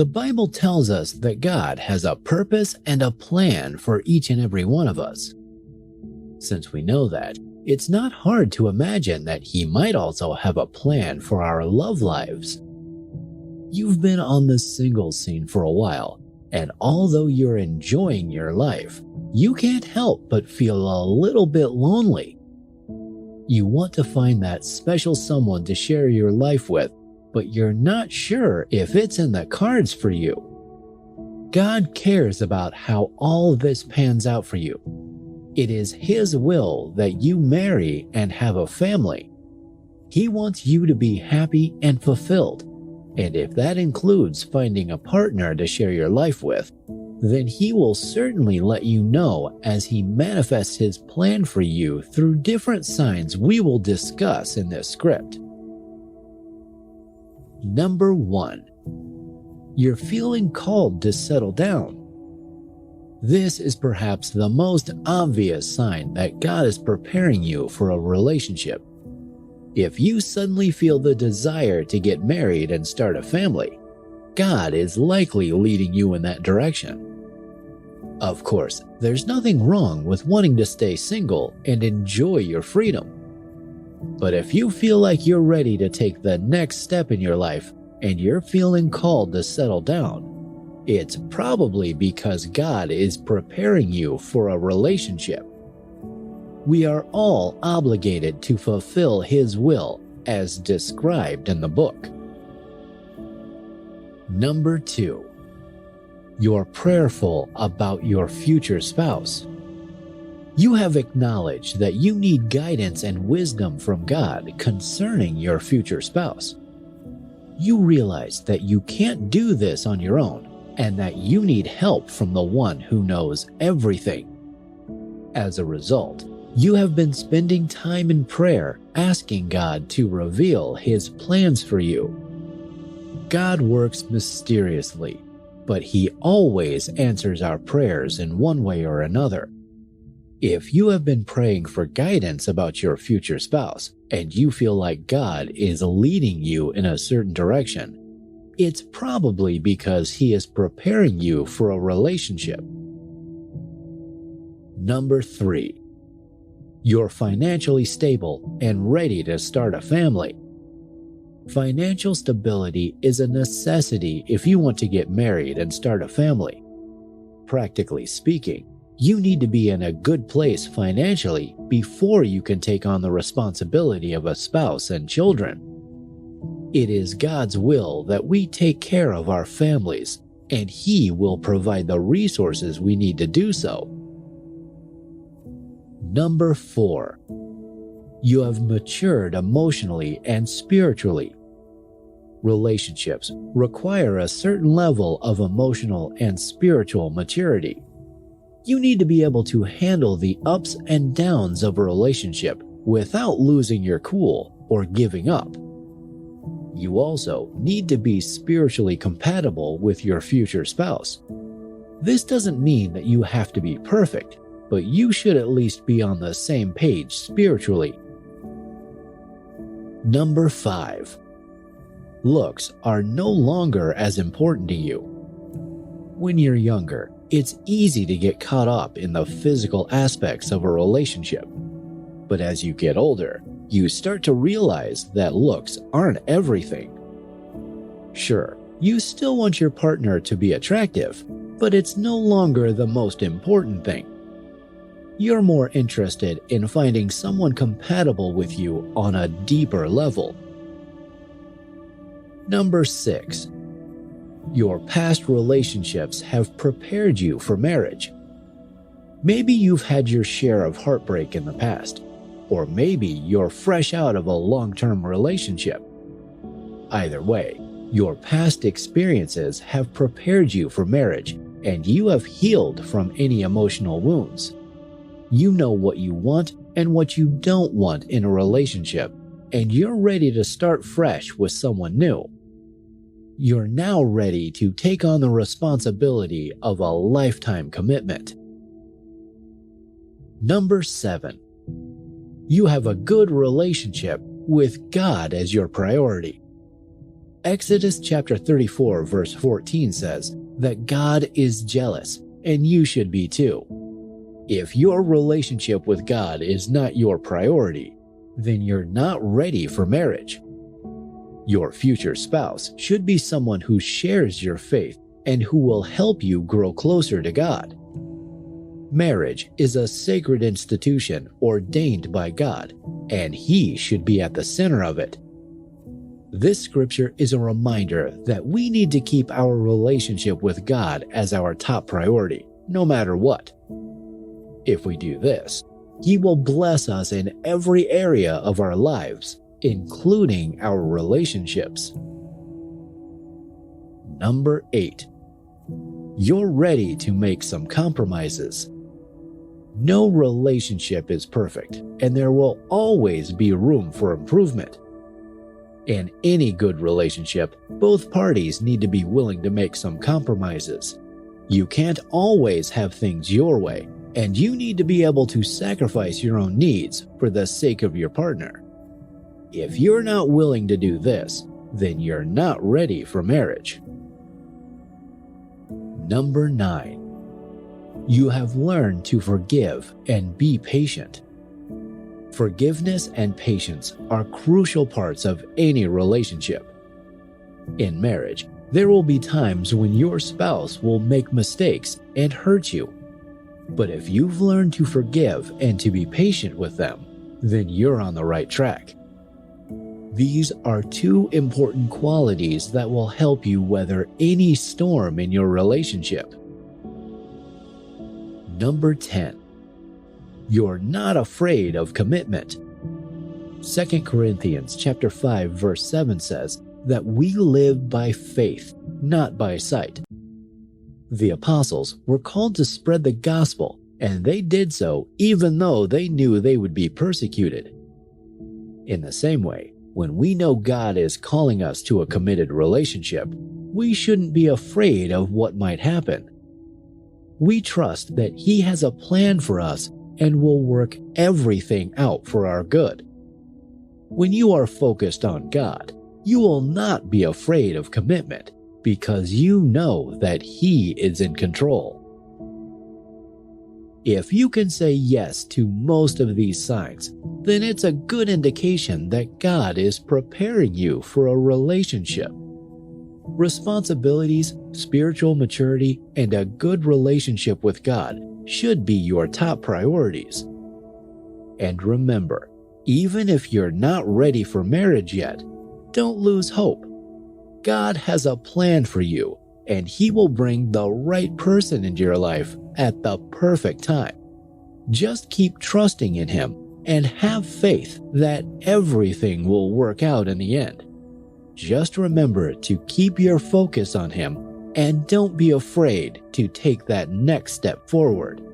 The Bible tells us that God has a purpose and a plan for each and every one of us. Since we know that, it's not hard to imagine that He might also have a plan for our love lives. You've been on the single scene for a while, and although you're enjoying your life, you can't help but feel a little bit lonely. You want to find that special someone to share your life with, but you're not sure if it's in the cards for you. God cares about how all this pans out for you. It is His will that you marry and have a family. He wants you to be happy and fulfilled, and if that includes finding a partner to share your life with, then He will certainly let you know as He manifests His plan for you through different signs we will discuss in this script. Number 1. You're feeling called to settle down. This is perhaps the most obvious sign that God is preparing you for a relationship. If you suddenly feel the desire to get married and start a family, God is likely leading you in that direction. Of course, there's nothing wrong with wanting to stay single and enjoy your freedom. But if you feel like you're ready to take the next step in your life and you're feeling called to settle down, it's probably because God is preparing you for a relationship. We are all obligated to fulfill His will as described in the book. Number 2. You're prayerful about your future spouse. You have acknowledged that you need guidance and wisdom from God concerning your future spouse. You realize that you can't do this on your own and that you need help from the one who knows everything. As a result, you have been spending time in prayer asking God to reveal His plans for you. God works mysteriously, but He always answers our prayers in one way or another. If you have been praying for guidance about your future spouse and you feel like God is leading you in a certain direction, it's probably because He is preparing you for a relationship. Number 3. You're financially stable and ready to start a family. Financial stability is a necessity if you want to get married and start a family. Practically speaking, you need to be in a good place financially before you can take on the responsibility of a spouse and children. It is God's will that we take care of our families, and He will provide the resources we need to do so. Number 4. You have matured emotionally and spiritually. Relationships require a certain level of emotional and spiritual maturity. You need to be able to handle the ups and downs of a relationship without losing your cool or giving up. You also need to be spiritually compatible with your future spouse. This doesn't mean that you have to be perfect, but you should at least be on the same page spiritually. Number 5. Looks are no longer as important to you. When you're younger, it's easy to get caught up in the physical aspects of a relationship. But as you get older, you start to realize that looks aren't everything. Sure, you still want your partner to be attractive, but it's no longer the most important thing. You're more interested in finding someone compatible with you on a deeper level. Number 6. Your past relationships have prepared you for marriage. Maybe you've had your share of heartbreak in the past, or maybe you're fresh out of a long-term relationship. Either way, your past experiences have prepared you for marriage, and you have healed from any emotional wounds. You know what you want and what you don't want in a relationship, and you're ready to start fresh with someone new. You're now ready to take on the responsibility of a lifetime commitment. Number 7. You have a good relationship with God as your priority. Exodus chapter 34 verse 14 says that God is jealous, and you should be too. If your relationship with God is not your priority, then you're not ready for marriage. Your future spouse should be someone who shares your faith and who will help you grow closer to God. Marriage is a sacred institution ordained by God, and He should be at the center of it. This scripture is a reminder that we need to keep our relationship with God as our top priority, no matter what. If we do this, He will bless us in every area of our lives, including our relationships. Number 8. You're ready to make some compromises. No relationship is perfect, and there will always be room for improvement. In any good relationship, both parties need to be willing to make some compromises. You can't always have things your way, and you need to be able to sacrifice your own needs for the sake of your partner. If you're not willing to do this, then you're not ready for marriage. Number 9. You have learned to forgive and be patient. Forgiveness and patience are crucial parts of any relationship. In marriage, there will be times when your spouse will make mistakes and hurt you. But if you've learned to forgive and to be patient with them, then you're on the right track. These are two important qualities that will help you weather any storm in your relationship. Number 10. You're not afraid of commitment. 2 Corinthians chapter 5 verse 7 says that we live by faith, not by sight. The apostles were called to spread the gospel, and they did so even though they knew they would be persecuted. In the same way, when we know God is calling us to a committed relationship, we shouldn't be afraid of what might happen. We trust that He has a plan for us and will work everything out for our good. When you are focused on God, you will not be afraid of commitment because you know that He is in control. If you can say yes to most of these signs, then it's a good indication that God is preparing you for a relationship. Responsibilities, spiritual maturity, and a good relationship with God should be your top priorities. And remember, even if you're not ready for marriage yet, don't lose hope. God has a plan for you, and He will bring the right person into your life at the perfect time. Just keep trusting in Him and have faith that everything will work out in the end. Just remember to keep your focus on Him and don't be afraid to take that next step forward.